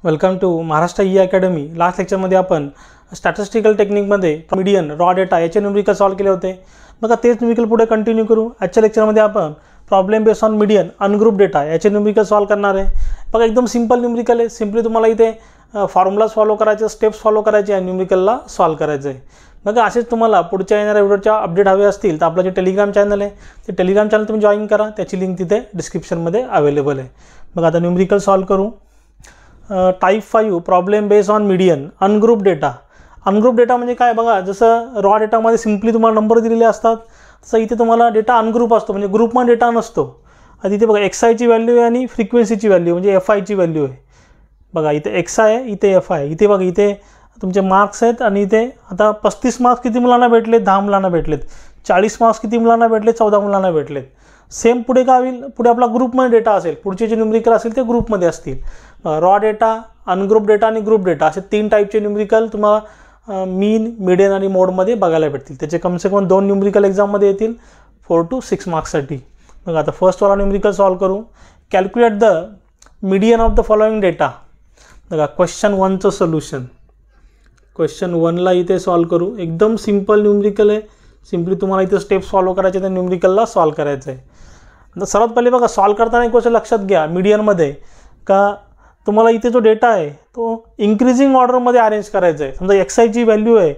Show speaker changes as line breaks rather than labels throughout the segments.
Welcome to Maharashtra e academy. Last लेक्चरमध्ये आपण statistical टेक्निकमध्ये मीडियन रॉ डेटा याचे न्यूमेरिकल सॉल्व केले होते। बघा तेच न्यूमेरिकल पुढे कंटिन्यू करू। आजच्या लेक्चरमध्ये आपण problem based on median ungroup data याचे न्यूमेरिकल सॉल्व करणार आहे। बघा एकदम सिंपल न्यूमेरिकल आहे। सिंपली तुम्हाला इथे फॉर्म्युलाज फॉलो करायचे, स्टेप्स फॉलो करायचे आणि न्यूमेरिकलला सॉल्व करायचं आहे। बघा असेच तुम्हाला पुढच्या येणाऱ्या व्हिडिओच्या अपडेट हवे असतील तर आपलं जे टेलिग्राम चॅनल आहे ते टेलिग्राम चॅनल तुम्ही जॉईन करा, त्याची लिंक तिथे डिस्क्रिप्शनमध्ये अवेलेबल आहे। बघा आता न्यूमेरिकल सॉल्व करू। Type 5 problem based on median ungroup data. Ungroup data म्हणजे काय? बघा जसं रॉ डेटामध्ये सिंपली तुम्हाला नंबर दिलेले असतात तसं इथे तुम्हाला डेटा अनग्रुप असतो, म्हणजे ग्रुपमध्ये डेटा नसतो। आणि इथे बघा एक्स आयची व्हॅल्यू आहे आणि फ्रिक्वेन्सीची व्हॅल्यू म्हणजे एफ आयची व्हॅल्यू आहे। बघा इथे एक्स आय आहे, इथे एफ आय। इथे बघा इथे तुमचे मार्क्स आहेत आणि इथे आता 35 मार्क्स किती मुलांना भेटलेत? 10 मुलांना भेटलेत। 40 मार्क्स किती मुलांना भेटलेत? 14 मुलांना भेटलेत। सेम पुढे काय होईल? पुढे आपला ग्रुपमध्ये डेटा असेल, पुढचे जे न्यूमेरिकल असेल ते ग्रुपमध्ये असतील। रॉ डेटा, अनग्रुप डेटा आणि ग्रुप डेटा असे 3 टाईपचे न्यूमेरिकल तुम्हाला मीन, मीडियन आणि मोडमध्ये बघायला भेटतील। त्याचे कमसे कम 2 न्यूमेरिकल एक्झाममध्ये येतील 4 to 6 मार्क्ससाठी। बघा आता फर्स्टवाला न्यूमेरिकल सॉल्व करू। Calculate the median of the following data. बघा क्वेश्चन 1चं सोल्युशन। क्वेश्चन 1ला इथे सॉल्व करू। एकदम सिंपल न्यूमेरिकल आहे। सिंपली तुम्हाला इथे स्टेप्स फॉलो करायचे, त्या न्यूमेरिकलला सॉल्व करायचं आहे। आता सर्वात पहिले बघा सॉल्व करताना एक गोष्ट लक्षात घ्या मीडियनमध्ये का तुम्हाला इथे जो डेटा आहे तो इंक्रीजिंग ऑर्डरमध्ये अरेंज करायचा आहे। समजा एक्स आयची व्हॅल्यू आहे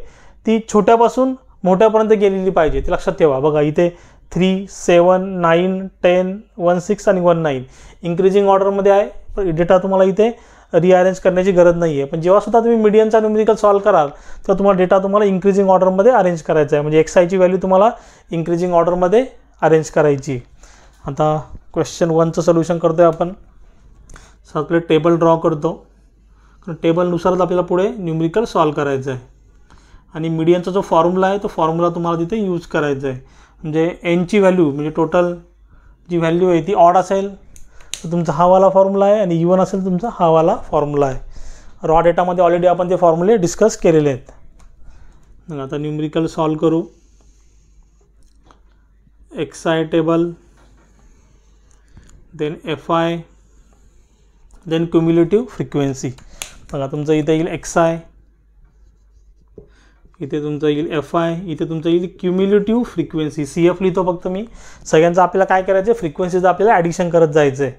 ती छोट्यापासून मोठ्यापर्यंत गेलेली पाहिजे, ते लक्षात ठेवा। बघा इथे 3, 7, 9, 10, 16 आणि 19 इंक्रीजिंग ऑर्डरमध्ये आहे। डेटा तुम्हाला इथे रिअरेंज करण्याची गरज नाही आहे। पण जेव्हा सुद्धा तुम्ही मीडियनचा न्यूमेरिकल सॉल्व कराल तर तुम्हाला डेटा तुम्हाला इंक्रीजिंग ऑर्डरमध्ये अरेंज करायचा आहे, म्हणजे एक्स आयची व्हॅल्यू तुम्हाला इंक्रीजिंग ऑर्डरमध्ये अरेंज करायची। आता क्वेश्चन 1चं सोल्युशन करतोय आपण। आपले टेबल ड्रॉ करतो, कारण टेबलनुसारच आपल्याला पुढे न्यूमेरिकल सॉल्व करायचं आहे। आणि मीडियनचा जो फॉर्म्युला आहे तो फॉर्म्युला तुम्हाला तिथे यूज करायचा आहे। म्हणजे एनची व्हॅल्यू म्हणजे टोटल जी व्हॅल्यू आहे ती ऑड असेल तर तुमचा हा वाला फॉर्म्युला आहे, आणि इवन असेल तुमचा हा वाला फॉर्म्युला आहे। रॉ डेटामध्ये ऑलरेडी आपण ते फॉर्म्युले डिस्कस केलेले आहेत। आता न्यूमेरिकल सॉल्व करू। X i table, then f i, then cumulative frequency. बघा तुमचं इथे येईल एक्स आय, इथे तुमचं येईल एफ आय, इथे तुमचं येईल क्युम्युलेटिव्ह फ्रिक्वेन्सी। सी एफ लिहितो फक्त मी। सगळ्यांचं आपल्याला काय करायचं आहे? फ्रिक्वेन्सीचं आपल्याला ॲडिशन करत जायचं आहे।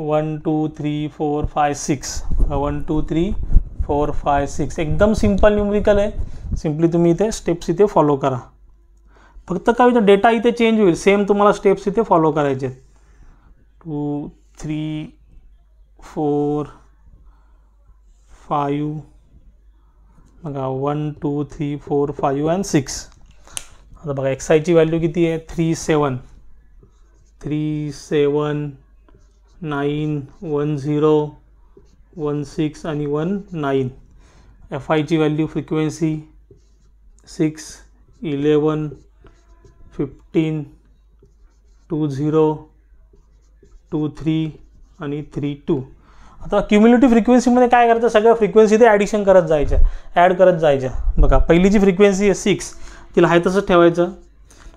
1 2 3 4 5 6 1 2 3 4 5 6 एकदम सिंपल न्यूमेरिकल आहे। सिंपली तुम्ही इथे स्टेप्स इथे फॉलो करा। फक्त काय होतं, डेटा इथे चेंज होईल, सेम तुम्हाला स्टेप्स इथे फॉलो करायचे आहेत। 2 3 4 5 बघा 1 2 3 4 5 आणि 6। आता बघा एक्स आयची व्हॅल्यू किती आहे? 3 7 9 1 0 1 6 आणि 1 9। एफ आयची व्हॅल्यू फ्रिक्वेन्सी 6 11 15 2 0 2 3 आणि 3 2। आता क्युम्युलेटिव्ह फ्रिक्वेन्सीमध्ये काय करायचं? सगळ्या फ्रिक्वेन्सी ते ॲडिशन करत जायच्या, ॲड करत जायच्या। बघा पहिली जी फ्रिक्वेन्सी आहे 6 तिला आहे तसंच ठेवायचं।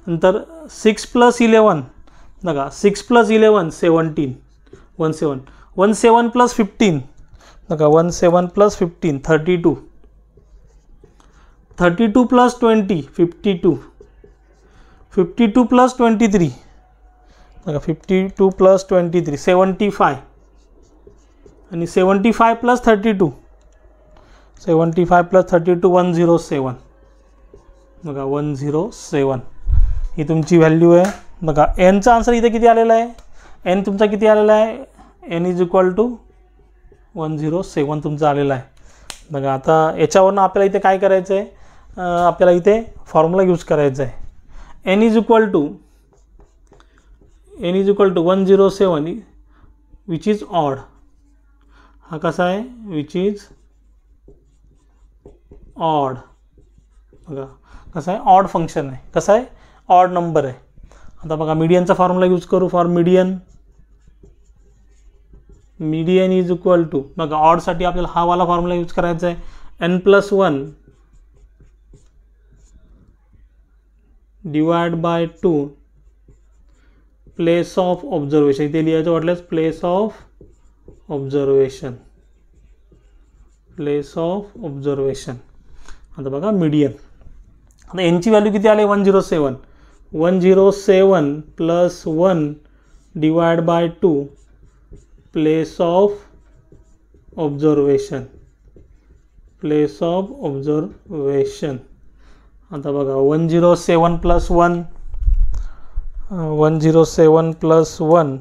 नंतर 6 + 11 बघा 6 + 11 17 17 17 + 15 बघा 17 + 15 32 32 + 20 52 52 + 23 बघा 52 + 23 75 आणि 75 + 32 75 + 32 107 बघा 107 ही तुमची व्हॅल्यू आहे। बघा एनचा आन्सर इथे किती आलेला आहे? एन तुमचा किती आलेला आहे? एन इज इक्वल टू 107 तुमचा आलेला आहे। बघा आता याच्यावरनं आपल्याला इथे काय करायचं आहे? आपल्याला इथे फॉर्म्युला यूज करायचा आहे। N is equal to 107 which is odd. हा कसा आहे? Which is odd. बघा कसं आहे? ऑड फंक्शन आहे। कसं आहे? ऑड नंबर आहे। आता बघा मीडियनचा फॉर्म्युला यूज करू for median. Median is equal to बघा ऑडसाठी आपल्याला हा वाला फॉर्म्युला यूज करायचा आहे। n+1 divide by 2 place of observation, इथे लिहायचं वाटल्यास place of observation, place of observation. आता बघा मीडियन. आता यांची व्हॅल्यू किती आले 107. 107 plus 1 divide by 2 place of observation. Place of observation. आता बघा 107 प्लस 1 107 प्लस 1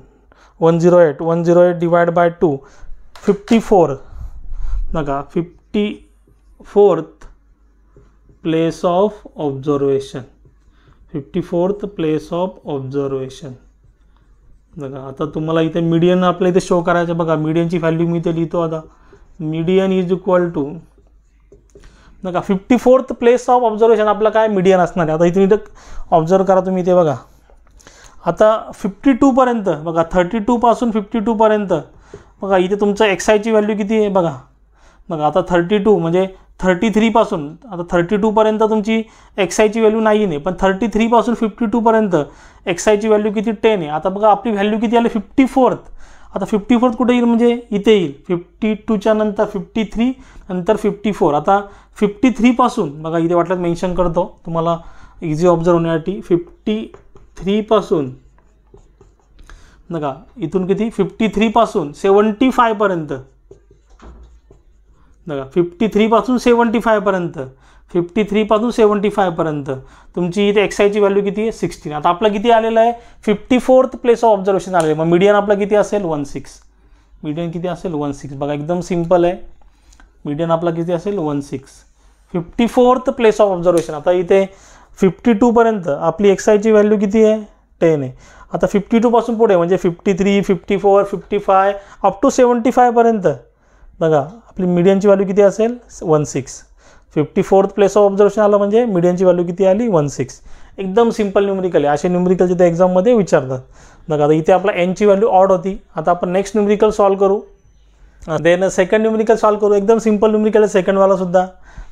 108 108 डिवाइड बाय 2 54. बघा 54th place of observation. 54th place of observation. बघा आता तुम्हाला इथे मीडियन आपल्या इथे शो करायचं. बघा मीडियनची व्हॅल्यू मी इथे लिहितो. आता मीडियन इज इक्वल टू बघा 54th प्लेस ऑफ ऑब्झर्वेशन आपलं काय मीडियन असणार आहे. आता इथे इथं ऑब्झर्व करा तुम्ही इथे बघा. आता 52 पर्यंत बघा 32 पासून 52 पर्यंत बघा इथे तुमचं XIची व्हॅल्यू किती आहे बघा. बघा आता 32 म्हणजे 33 पासून आता 32 पर्यंत तुमची XIची व्हॅल्यू नाही आहे, पण 33 पासून 52 पर्यंत XIची व्हॅल्यू किती 10 आहे. आता बघा आपली व्हॅल्यू किती आली 54th. आता 54th कुठे येईल म्हणजे इथे येईल. 52च्या नंतर 53 नंतर 54. आता 53 पासून बघा इथे वाटलं मेन्शन करतो तुम्हाला इझी ऑब्झर्व होण्यासाठी. 53 पासून बघा इथून किती 53 पासून 75 पर्यंत बघा 53 पासून 75 पर्यंत 53 पासून 75 पर्यंत तुमची इथे XIची व्हॅल्यू किती आहे 16. आता आपलं किती आलेलं आहे 54th प्लेस ऑफ ऑब्झर्वेशन आलेलं आहे. मग मीडियन आपलं किती असेल 16. मीडियन किती असेल 16. बघा एकदम सिम्पल आहे. मीडियन आपला किती असेल 16. 54th place of observation. आता इथे 52 पर्यंत आपली XIची व्हॅल्यू किती आहे 10 आहे. आता 52 पासून पुढे म्हणजे 53 54 55 अप टू 75 पर्यंत बघा आपली मीडियनची व्हॅल्यू किती असेल 16. 54th प्लेस ऑफ ऑब्झर्वेशन आलं म्हणजे मीडियनची व्हॅल्यू किती आली 16. एकदम सिंपल न्यूमरिकल आहे. असे न्यूमरिकल जिथे एक्झाममध्ये विचारतात. बघा आता इथे आपला एनची व्हॅल्यू ऑड होती. आता आपण नेक्स्ट न्यूमरिकल सॉल्व करू. देन सेकंड न्यूमरिकल सॉल्व करू. एकदम सिंपल न्यूमरिकल आहे सेकंडवाला सुद्धा.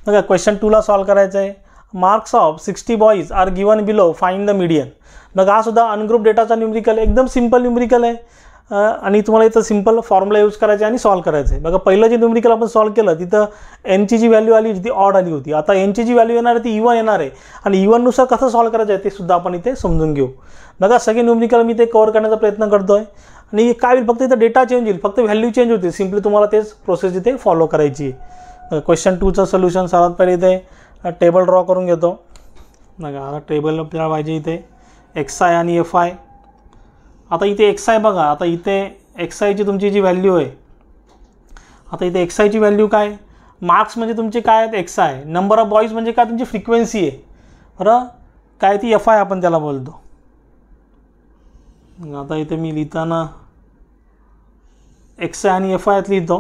बघा क्वेश्चन 2ला सॉल्व करायचं आहे. Marks of 60 boys are given below, find the median. बघा हा सुद्धा अनग्रुप डेटाचा न्यूमरिकल आहे. एकदम सिंपल न्यूमरिकल आहे आणि तुम्हाला इथं सिंपल फॉर्म्युला यूज करायचा आणि सॉल्व करायचं आहे. बघा पहिलं जे न्यूमरिकल आपण सॉल्व केलं तिथं एनची जी व्हॅल्यू आली ती ऑड आली होती. आता एनची जी व्हॅल्यू येणार आहे ती इवन येणार आहे आणि इवननुसार कसं सॉल्व करायचं आहे ते सुद्धा आपण इथे समजून घेऊ. बघा सगळे न्यूमरिकल मी ते कव्हर करण्याचा प्रयत्न करतो आहे आणि काय होईल फक्त इथं डेटा चेंज होईल, फक्त व्हॅल्यू चेंज होतील. सिम्पली तुम्हाला तेच प्रोसेस इथे फॉलो करायची आहे. क्वेश्चन 2चं सोल्युशन सर्वात पहिले इथे टेबल ड्रॉ करून घेतो. बघा आता टेबल आपल्याला पाहिजे इथे XI आणि FI. आता इथे XI बघा. आता इथे XIची तुमची जी व्हॅल्यू आहे. आता इथे XIची व्हॅल्यू काय मार्क्स म्हणजे तुमचे काय आहेत XI. नंबर ऑफ बॉईज म्हणजे काय तुमची फ्रिक्वेन्सी आहे बरं. काय ती FI आपण त्याला बोलतो. आता इथे मी लिहिताना XI आणि FI लिहितो.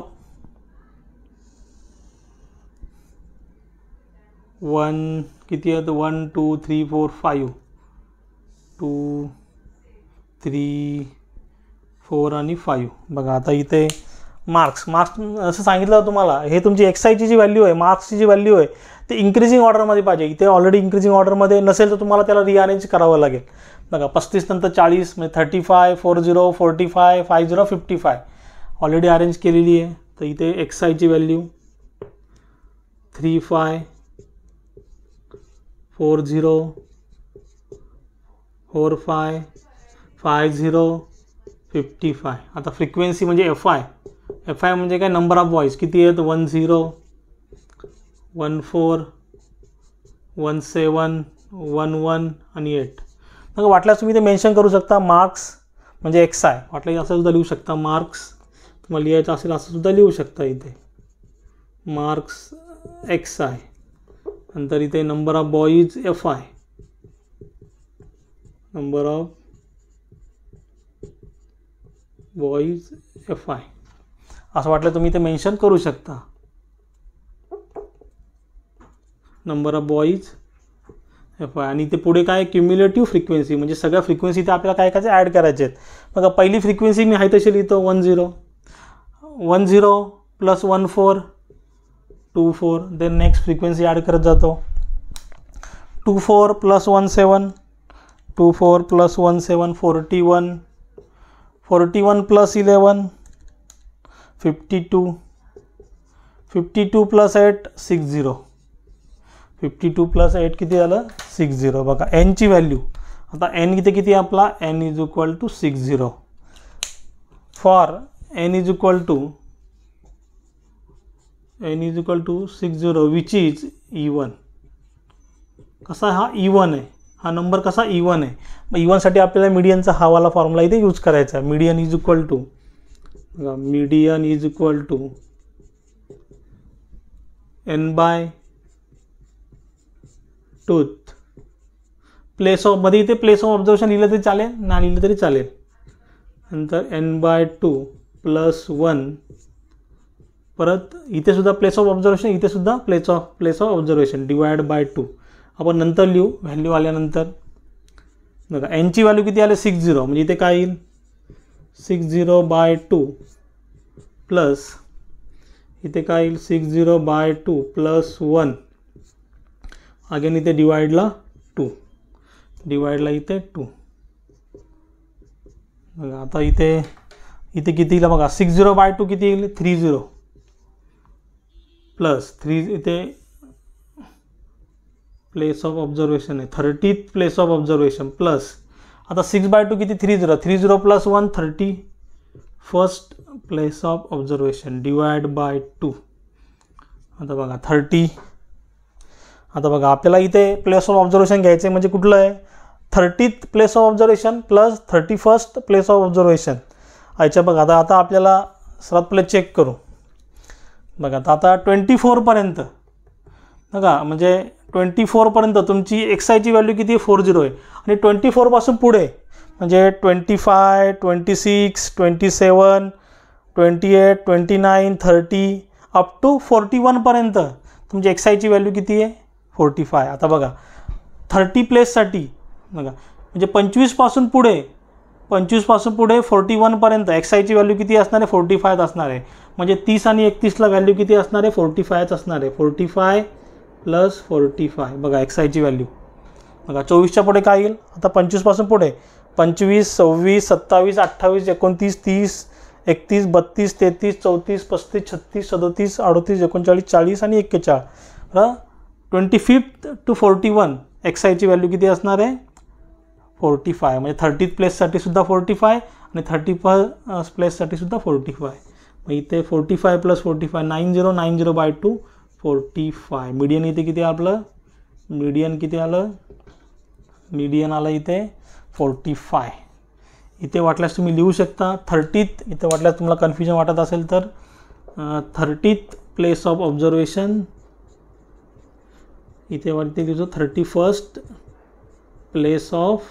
1 किती आहेत 1 2 3 4 5 2 3 4 आणि 5. बघा आता इथे मार्क्स असं सांगितलं तुम्हाला हे तुमची XIची जी व्हॅल्यू आहे मार्क्सची जी व्हॅल्यू आहे ते इन्क्रीजिंग ऑर्डरमध्ये पाहिजे. इथे ऑलरेडी इन्क्रीजिंग ऑर्डरमध्ये नसेल तर तुम्हाला त्याला रिअरेंज करावं लागेल. बघा 35 नंतर 40 म्हणजे 35 40 45 50 55 ऑलरेडी अरेंज केलेली आहे. तर इथे XIची व्हॅल्यू 35 40 45 50 55. आता फ्रिक्वेन्सी म्हणजे FI म्हणजे काय नंबर ऑफ बॉईज किती आहेत 10 14 17 11 आणि 8. मग वाटल्यास तुम्ही ते मेन्शन करू शकता मार्क्स म्हणजे XI. वाटलं असं सुद्धा लिहू शकता. मार्क्स तुम्हाला लिहायचं असेल असं सुद्धा लिहू शकता. इथे मार्क्स XI नंतर इथे number of boys FI. Number of boys FI असं वाटलं तुम्ही इथे मेन्शन करू शकता. नंबर ऑफ बॉईज FI आणि ते पुढे काय क्युम्युलेटिव्ह फ्रिक्वेन्सी म्हणजे सगळ्या फ्रिक्वेन्सी इथे आपल्याला काय काय ॲड करायचे आहेत. बघा पहिली फ्रिक्वेन्सी मी आहे तशी लिहितो 10 plus 14 24. Then next frequency add करत जातो 24 प्लस 17 24 प्लस 17 41 41 प्लस 11 52 52 + 8 60. 52 + 8 किती झालं 60. बघा n ची व्हॅल्यू आता n इथे किती आहे आपला n = 60. For n = 60 which is E1. कसा हा E1 आहे, हा नंबर कसा E1 आहे. मग E1 साठी आपल्याला मीडियनचा हा वाला फॉर्म्युला इथे यूज करायचा आहे. Median is equal to n/2 place of मध्ये इथे प्लेस ऑफ ऑब्झर्वेशन लिहिलं तरी चालेल, ना लिहिलं तरी चालेल. नंतर n/2 + 1 परत इथे सुद्धा प्लेस ऑफ ऑब्झर्वेशन, इथे सुद्धा प्लेस ऑफ ऑब्झर्वेशन /2 आपण नंतर लिहू व्हॅल्यू आल्यानंतर. बघा n ची व्हॅल्यू किती आले 60 म्हणजे इथे काय येईल 60/2 प्लस इथे काय येईल 60/2 + 1 अगेन इथे डिवाइडला 2 इथे 2. बघा आता इथे किती येईल बघा 60/2 किती येईल 30 प्लस 3 इथे प्लेस ऑफ ऑब्झर्वेशन आहे 30th place of observation plus आता 6/2 किती 30 + 1 31st प्लेस ऑफ ऑब्झर्वेशन /2. आता बघा 30. आता बघा आपल्याला इथे प्लेस ऑफ ऑब्झर्वेशन घ्यायचं आहे म्हणजे कुठलं आहे 30th place of observation plus 31st place of observation. अच्छा बघा आता आपल्याला सर्वात पहिले चेक करू. बघा आता 24 पर्यंत बघा म्हणजे 24 पर्यंत तुमची XI ची व्हॅल्यू किती 40 आहे आणि 24 पासून पुढे म्हणजे 25 26 27 28 29 30 अप टू 41 पर्यंत तुमची XI ची व्हॅल्यू किती आहे 45. आता बघा 30 प्लेससाठी बघा म्हणजे 25 पासून पुढे 41 पर्यंत XI ची व्हॅल्यू किती असणार आहे 45 असणार आहे. म्हणजे 30 आणि 31ला व्हॅल्यू किती असणार आहे 45 असणार आहे. 45 + 45 बघा XI ची व्हॅल्यू. बघा 24च्या पुढे काय येईल आता 25 पासून पुढे 25 26 27 28 29 30 31 32 33 34 35 36 37 38 39 40 आणि 41. 25th to 41 XI ची व्हॅल्यू किती असणार आहे 45 म्हणजे 30th प्लेससाठी सुद्धा 45 आणि 31st प्लेससाठी सुद्धा 45. मग इथे 45 + 45 90/2 45. मीडियन इथे किती आपलं मीडियन किती आलं मीडियन आलं इथे 45. इथे वाटल्यास तुम्ही लिहू शकता 30th. इथे वाटल्यास तुम्हाला कन्फ्युजन वाटत असेल तर 30th प्लेस ऑफ ऑब्झर्वेशन इथे वाटते की जो 31st प्लेस ऑफ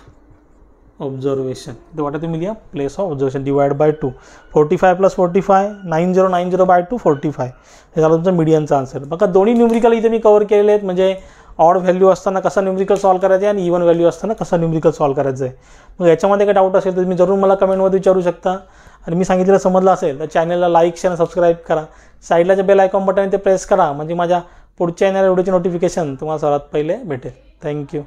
ऑब्झर्वेशन इथे वाटतं तुम्ही लिहा प्लेस ऑफ ऑब्झर्वेशन /2 45 + 45 90/2 45. हे झालं तुमचं मीडियनचा आन्सर. बघा दोन्ही न्यूमरिकल इथे मी कव्हर केलेले आहेत म्हणजे ऑड व्हॅल्यू असताना कसा न्यूमरिकल सॉल्व करायचा आहे आणि इवन व्हॅल्यू असताना कसा न्यूमरिकल सॉल्व करायचं आहे. मग याच्यामध्ये काही डाऊट असेल तर तुम्ही जरूर मला कमेंटमध्ये विचारू शकता. आणि मी सांगितलेलं समजलं असेल तर चॅनलला लाईक शेअर सबस्क्राईब करा. साईडला जे बेल आयकॉन बटन आहे ते प्रेस करा म्हणजे माझ्या पुढच्या येणाऱ्या व्हिडिओचे नोटिफिकेशन तुम्हाला सर्वात पहिले भेटेल. थँक्यू.